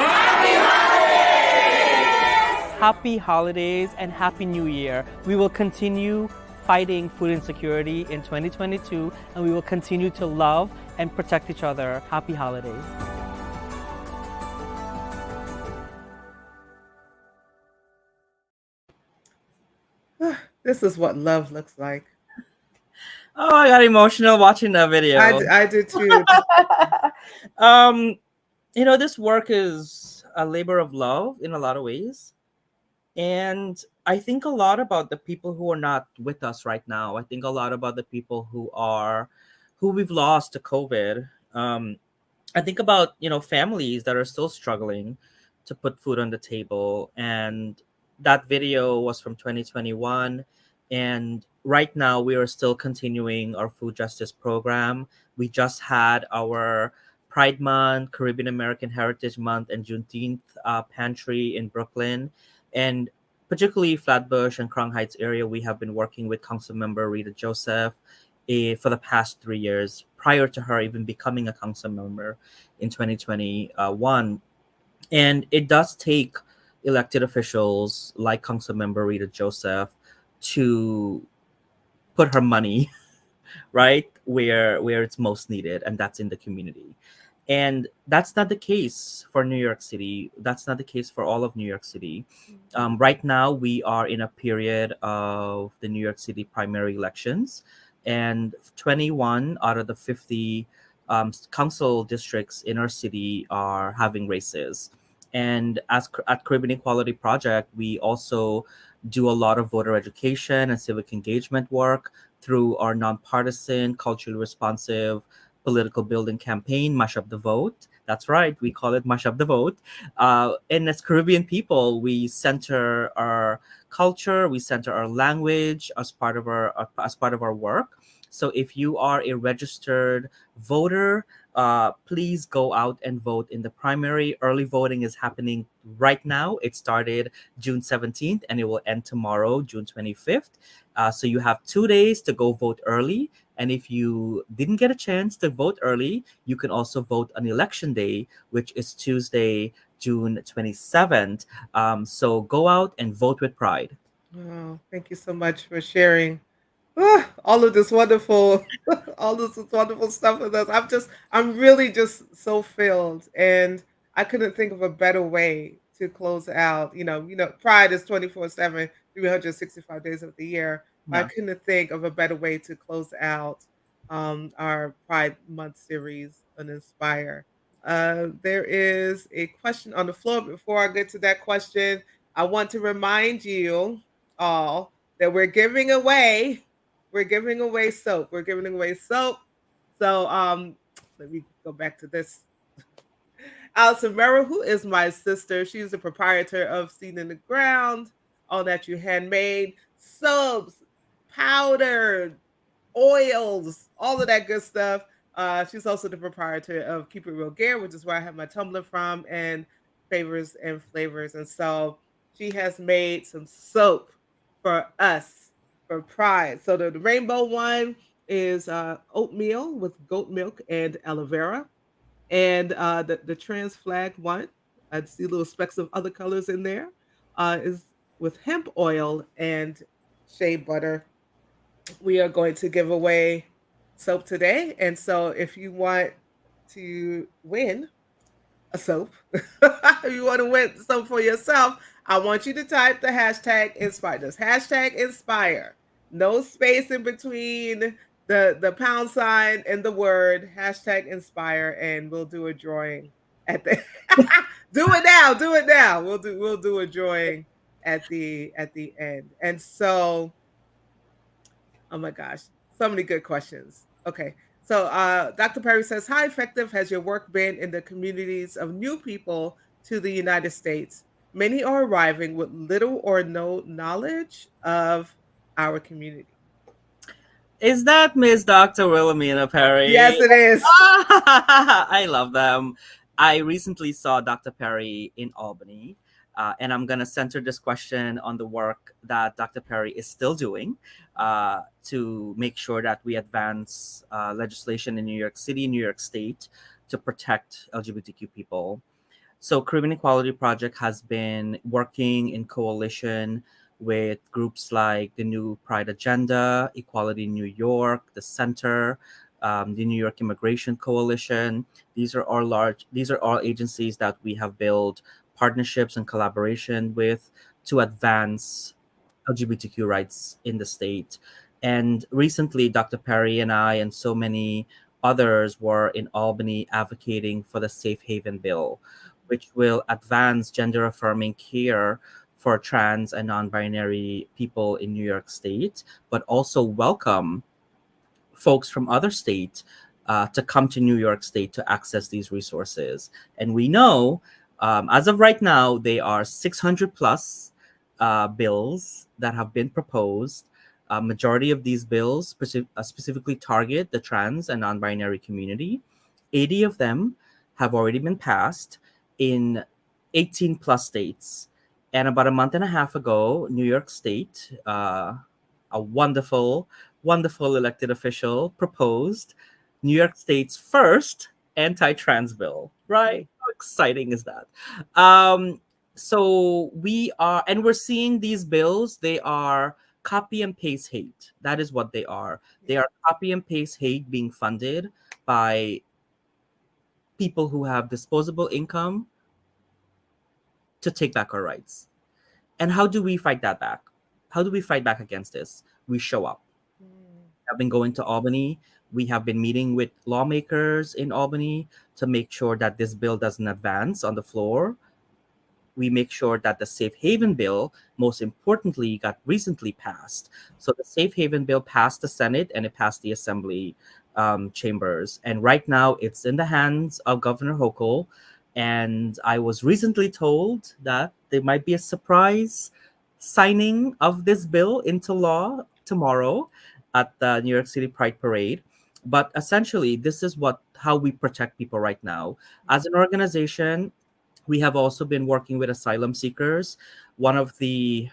happy holidays and happy new year. We will continue fighting food insecurity in 2022, and we will continue to love and protect each other. Happy holidays. This is what love looks like. Oh, I got emotional watching that video. I did too. This work is a labor of love in a lot of ways. And I think a lot about the people who are not with us right now. I think a lot about the people who we've lost to COVID. I think about, families that are still struggling to put food on the table. And that video was from 2021. And right now we are still continuing our food justice program. We just had our Pride Month, Caribbean American Heritage Month, and Juneteenth pantry in Brooklyn. And particularly Flatbush and Crown Heights area, we have been working with Council Member Rita Joseph for the past 3 years, prior to her even becoming a council member in 2021. And it does take elected officials like Council Member Rita Joseph to put her money right where it's most needed, and that's in the community. And that's not the case for New York City. That's not the case for all of New York City. Right now, we are in a period of the New York City primary elections, and 21 out of the 50 council districts in our city are having races. And at Caribbean Equality Project, we also do a lot of voter education and civic engagement work through our nonpartisan, culturally responsive political building campaign, Mash Up the Vote. That's right, we call it Mash Up the Vote. And as Caribbean people, we center our culture, we center our language as part of our work. So if you are a registered voter, please go out and vote in the primary. Early voting is happening right now. It started June 17th and it will end tomorrow, June 25th. So you have 2 days to go vote early. And if you didn't get a chance to vote early, you can also vote on Election Day, which is Tuesday, June 27th. So go out and vote with pride. Oh, thank you so much for sharing all of this wonderful, all this wonderful stuff with us. I'm really just so filled, and I couldn't think of a better way to close out. Pride is 24/7, 365 days of the year. I Yeah. couldn't think of a better way to close out our Pride Month series on Inspire. There is a question on the floor. Before I get to that question, I want to remind you all that we're giving away soap. We're giving away soap. So let me go back to this. Alison Merrill, who is my sister, she's the proprietor of Seed in the Ground, All That You Handmade, soaps, powder, oils, all of that good stuff. She's also the proprietor of Keep It Real Gear, which is where I have my tumbler from, and Favors and Flavors. And so she has made some soap for us for Pride. So the rainbow one is oatmeal with goat milk and aloe vera. And the trans flag one, I see little specks of other colors in there, is with hemp oil and shea butter. We are going to give away soap today. And so if you want to win a soap, if you want to win soap for yourself, I want you to type the hashtag Inspire. This hashtag Inspire. No space in between the pound sign and the word hashtag Inspire, and we'll do a drawing at the do it now. We'll do a drawing at the end. And so, oh my gosh, so many good questions. Okay, So Dr. Perry says, how effective has your work been in the communities of new people to the United States? Many are arriving with little or no knowledge of our community. Is that Miss Dr. Wilhelmina Yes, Perry? it is. I love them. I recently saw Dr. Perry in Albany, and I'm going to center this question on the work that Dr. Perry is still doing to make sure that we advance legislation in New York City, New York State to protect LGBTQ people. So, Caribbean Equality Project has been working in coalition with groups like the New Pride Agenda, Equality New York, the Center, the New York Immigration Coalition. These are all agencies that we have built partnerships and collaboration with to advance LGBTQ rights in the state. And recently, Dr. Perry and I and so many others were in Albany advocating for the Safe Haven Bill, which will advance gender affirming care for trans and non binary people in New York State, but also welcome folks from other states to come to New York State to access these resources. And we know, as of right now, they are 600 plus bills that have been proposed. Majority of these bills specifically target the trans and non-binary community. 80 of them have already been passed in 18 plus states. And about a month and a half ago, New York State, a wonderful elected official proposed New York State's first anti-trans bill. Right? How exciting is that? So we're seeing these bills. They are copy and paste hate. That is what they are. They are copy and paste hate being funded by people who have disposable income to take back our rights. And how do we fight that back? How do we fight back against this? We show up. I've been going to Albany. We have been meeting with lawmakers in Albany to make sure that this bill doesn't advance on the floor. We make sure that the Safe Haven bill, most importantly, got recently passed. So the Safe Haven bill passed the Senate and it passed the Assembly chambers. And right now it's in the hands of Governor Hochul. And I was recently told that there might be a surprise signing of this bill into law tomorrow at the New York City Pride Parade. But essentially, this is how we protect people right now. As an organization, we have also been working with asylum seekers. One of the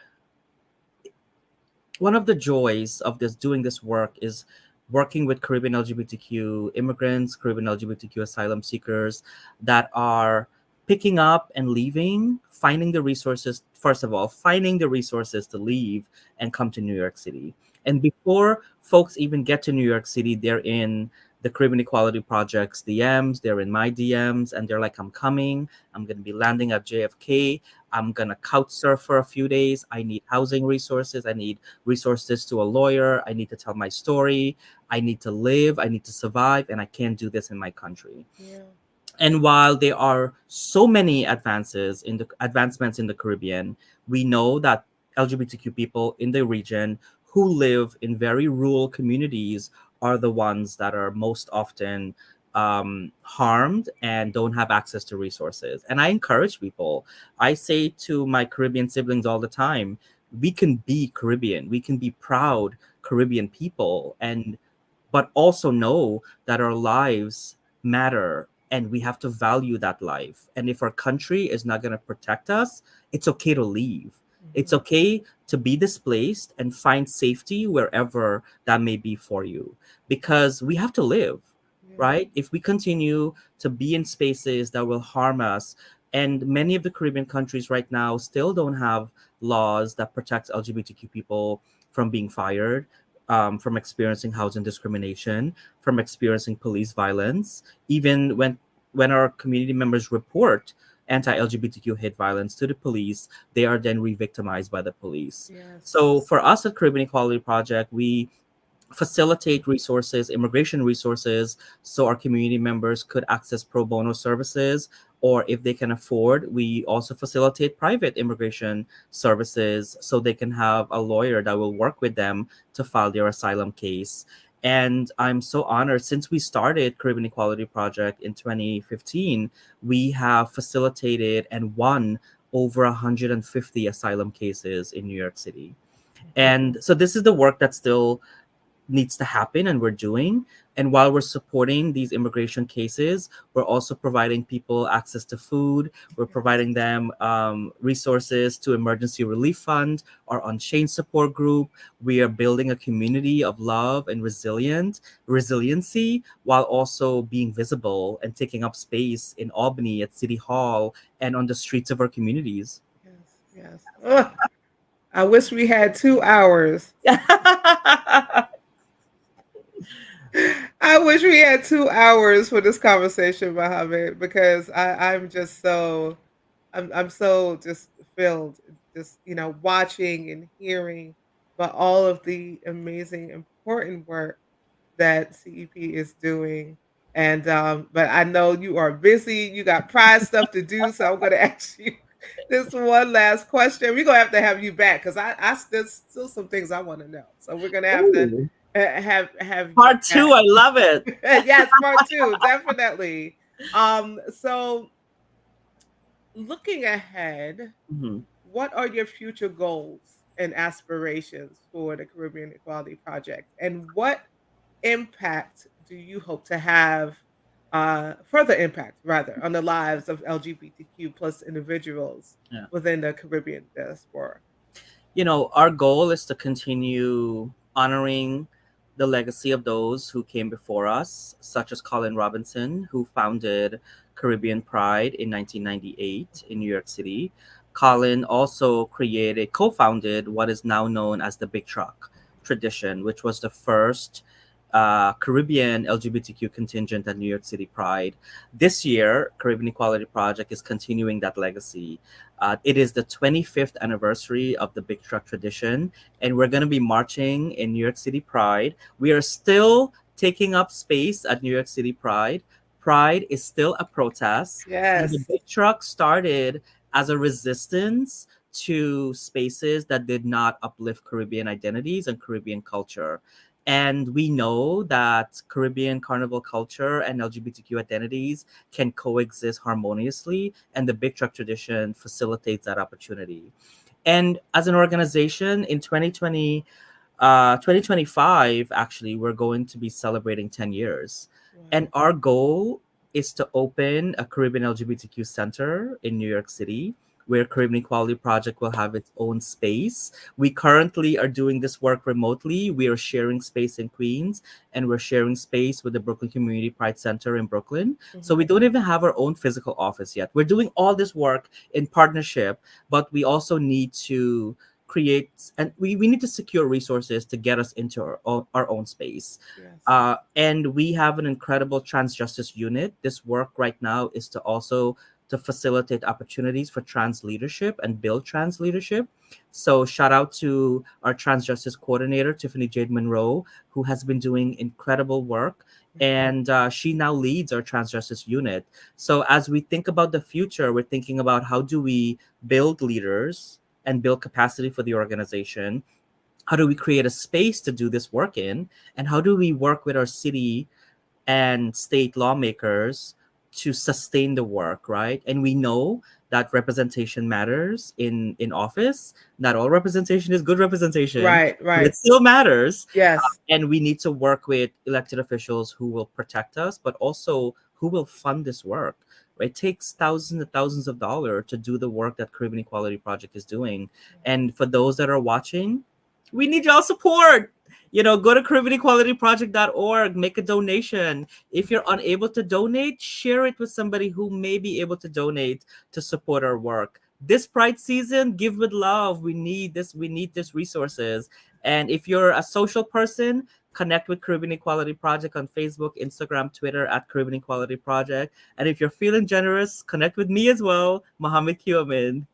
joys of doing this work is working with Caribbean LGBTQ immigrants, Caribbean LGBTQ asylum seekers that are picking up and leaving, finding the resources, first of all, finding the resources to leave and come to New York City. And before folks even get to New York City, they're in the Caribbean Equality Project's DMs, they're in my DMs, and they're like, I'm coming, I'm going to be landing at JFK, I'm going to couch surf for a few days, I need housing resources, I need resources to a lawyer, I need to tell my story, I need to live, I need to survive, and I can't do this in my country. Yeah. And while there are so many advancements in the Caribbean, we know that LGBTQ people in the region who live in very rural communities are the ones that are most often harmed and don't have access to resources. And I encourage people. I say to my Caribbean siblings all the time, we can be Caribbean. We can be proud Caribbean people, but also know that our lives matter and we have to value that life. And if our country is not going to protect us, it's okay to leave. It's okay to be displaced and find safety wherever that may be for you, because we have to live, right? If we continue to be in spaces that will harm us, and many of the Caribbean countries right now still don't have laws that protect LGBTQ people from being fired, from experiencing housing discrimination, from experiencing police violence, even when our community members report anti-LGBTQ hate violence to the police, they are then re-victimized by the police. Yes. So for us at Caribbean Equality Project, we facilitate resources, immigration resources, so our community members could access pro bono services, or if they can afford, we also facilitate private immigration services so they can have a lawyer that will work with them to file their asylum case. And I'm so honored. Since we started Caribbean Equality Project in 2015, we have facilitated and won over 150 asylum cases in New York City. And so this is the work that still needs to happen and we're doing. And while we're supporting these immigration cases, we're also providing people access to food. We're providing them resources to emergency relief fund, our Unchained support group. We are building a community of love and resiliency, while also being visible and taking up space in Albany at City Hall and on the streets of our communities. Yes. Ugh, I wish we had 2 hours. I wish we had 2 hours for this conversation, Mohammed, because I'm just so I'm so just filled, just watching and hearing about all of the amazing, important work that CEP is doing. And but I know you are busy, you got prize stuff to do, so I'm gonna ask you this one last question. We're gonna have you back because there's still some things I want to know. So we're gonna have to Ooh. have you Part back. two, I love it. Yes, part two, definitely. So looking ahead, Mhm. what are your future goals and aspirations for the Caribbean Equality Project? And what impact do you hope to have, further impact rather, on the lives of LGBTQ plus individuals Yeah. within the Caribbean diaspora? Our goal is to continue honoring the legacy of those who came before us, such as Colin Robinson, who founded Caribbean Pride in 1998 in New York City. Colin also co-founded what is now known as the Big Truck tradition, which was the first Caribbean LGBTQ contingent at New York City Pride. This year, Caribbean Equality Project is continuing that legacy. It is the 25th anniversary of the Big Truck tradition, and we're going to be marching in New York City Pride. We are still taking up space at New York City Pride. Pride is still a protest, and the Yes. Big Truck started as a resistance to spaces that did not uplift Caribbean identities and Caribbean culture. And we know that Caribbean carnival culture and LGBTQ identities can coexist harmoniously, and the Big Truck tradition facilitates that opportunity. And as an organization in 2025, actually, we're going to be celebrating 10 years. And our goal is to open a Caribbean LGBTQ center in New York City where Caribbean Equality Project will have its own space. We currently are doing this work remotely. We are sharing space in Queens and we're sharing space with the Brooklyn Community Pride Center in Brooklyn. So we don't even have our own physical office yet. We're doing all this work in partnership, but we also need to create and we need to secure resources to get us into our own space. And we have an incredible trans justice unit. This work right now is to also to facilitate opportunities for trans leadership and build trans leadership. So shout out to our trans justice coordinator, Tiffany Jade Monroe, who has been doing incredible work. And she now leads our trans justice unit. So as we think about the future, we're thinking about how do we build leaders and build capacity for the organization? How do we create a space to do this work in? And how do we work with our city and state lawmakers to sustain the work, right? And we know that representation matters in office. Not all representation is good representation, Right, but right. it still matters. Yes. And we need to work with elected officials who will protect us, but also who will fund this work. It takes thousands and thousands of dollars to do the work that Caribbean Equality Project is doing. And for those that are watching, we need y'all support. Go to CaribbeanEqualityProject.org, make a donation. If you're unable to donate, share it with somebody who may be able to donate to support our work. This Pride season, give with love. We need this. We need these resources. And if you're a social person, connect with Caribbean Equality Project on Facebook, Instagram, Twitter at Caribbean Equality Project. And if you're feeling generous, connect with me as well, Mohamed Q, Amin.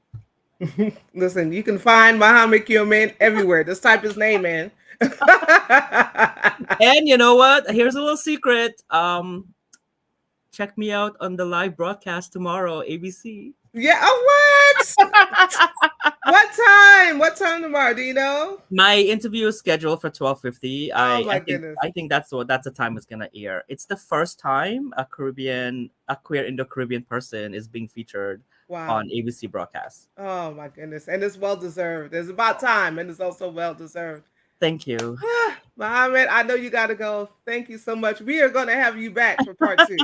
Listen, you can find Mohamed Q everywhere. Just type his name in. And you know what? Here's a little secret. Check me out on the live broadcast tomorrow, ABC. Yeah. Oh, what? What time? What time tomorrow? Do you know? My interview is scheduled for 12:50. Oh my I think goodness. that's the time it's gonna air. It's the first time a queer Indo-Caribbean person is being featured Wow. on ABC broadcast. Oh my goodness. And it's well deserved. It's about time and it's also well deserved. Thank you. Mohamed, I know you got to go. Thank you so much. We are going to have you back for part 2.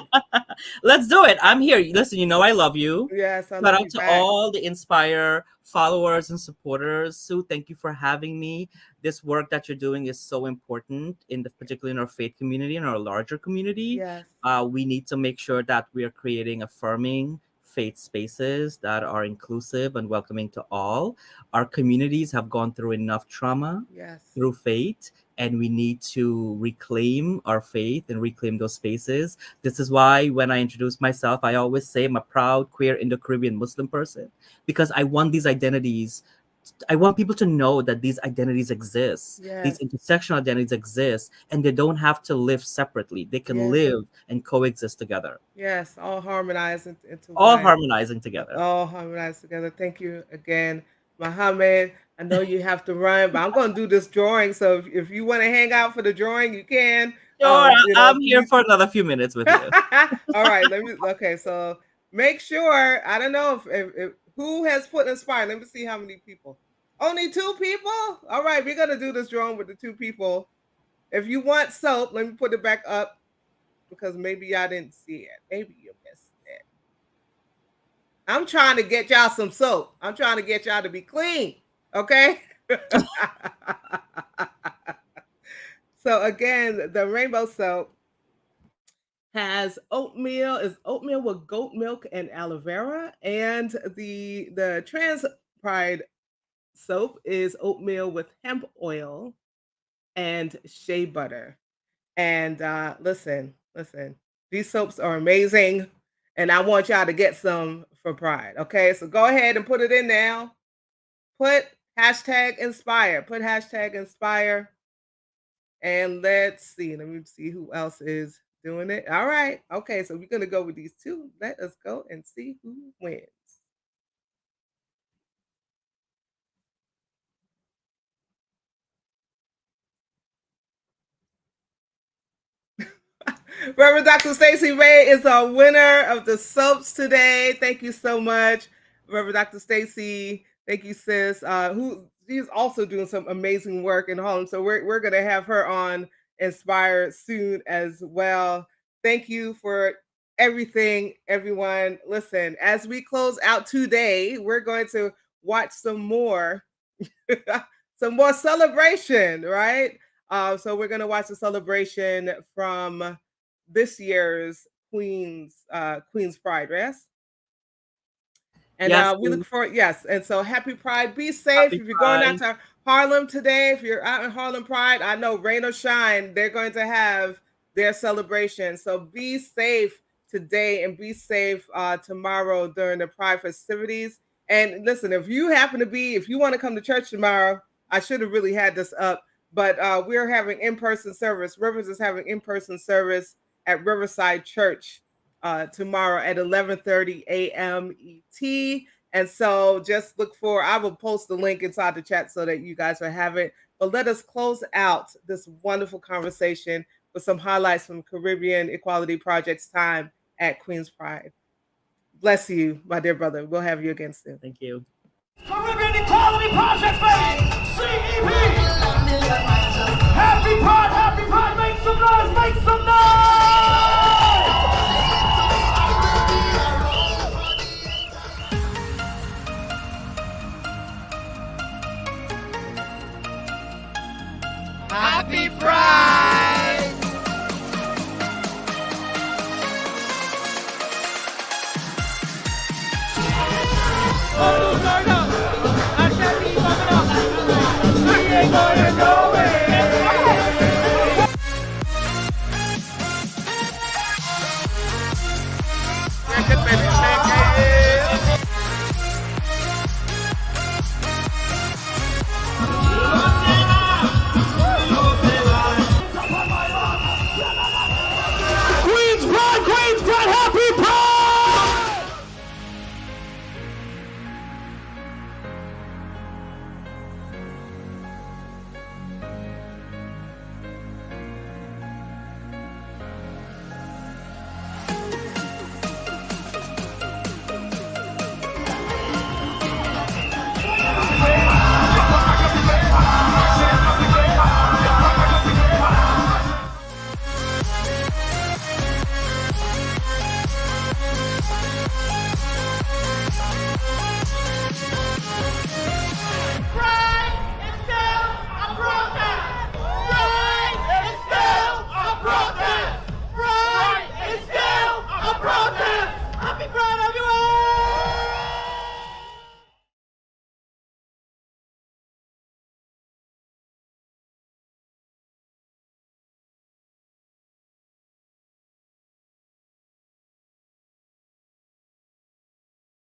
Let's do it. I'm here. Listen, you know I love you. Yes, I Shout love out you to back. all the Inspire followers and supporters. Sue, thank you for having me. This work that you're doing is so important particularly in our faith community and our larger community. Yes. We need to make sure that we are creating affirming faith spaces that are inclusive and welcoming to all. Our communities have gone through enough trauma Yes. through faith, and we need to reclaim our faith and reclaim those spaces. This is why when I introduce myself, I always say I'm a proud queer Indo-Caribbean Muslim person, because I want these identities. I want people to know that these identities exist. Yes. These intersectional identities exist, and they don't have to live separately. They can Yes. live and coexist together. Yes, all harmonized into All one. harmonizing together. All harmonized together. Thank you again, Mohamed. I know you have to run, but I'm going to do this drawing. So if you want to hang out for the drawing, you can. Sure, I'm here please. for another few minutes with you. All right, okay, so make sure, I don't know if who has put Inspire. Let me see how many people. Only 2 people? All right, we're going to do this drawing with the 2 people. If you want soap, let me put it back up because maybe y'all didn't see it. Maybe you missed it. I'm trying to get y'all some soap. I'm trying to get y'all to be clean, okay? So again, the rainbow soap has oatmeal, is oatmeal with goat milk and aloe vera, and the trans pride soap is oatmeal with hemp oil and shea butter. And listen, these soaps are amazing, and I want y'all to get some for Pride. Okay, so go ahead and put it in now. Put #Inspire. Put #Inspire. And let's see. Let me see who else is doing it. All right. Okay, so we're gonna go with these 2. Let us go and see who wins. Reverend Dr. Stacey Ray is our winner of the soaps today. Thank you so much, Reverend Dr. Stacey. Thank you, sis. She's also doing some amazing work in Harlem. So we're gonna have her on Inspire soon as well. Thank you for everything, everyone. Listen, as we close out today, we're going to watch some more celebration, right? So we're gonna watch the celebration from this year's Queen's Pride, yes? And Yes, we look forward, yes. And so happy Pride. Be safe. Happy If you're going out Pride. to Harlem today, if you're out in Harlem Pride, I know rain or shine, they're going to have their celebration. So be safe today and be safe tomorrow during the Pride festivities. And listen, if you want to come to church tomorrow, I should have really had this up, but we're having in-person service. Rivers is having in-person service at Riverside Church tomorrow at 11:30 a.m. ET. And so just look for, I will post the link inside the chat so that you guys will have it. But let us close out this wonderful conversation with some highlights from Caribbean Equality Project's time at Queen's Pride. Bless you, my dear brother. We'll have you again soon. Thank you. Caribbean Equality Project, baby! CEP! Happy Pride, make some noise, make some noise! Happy Pride! Oh.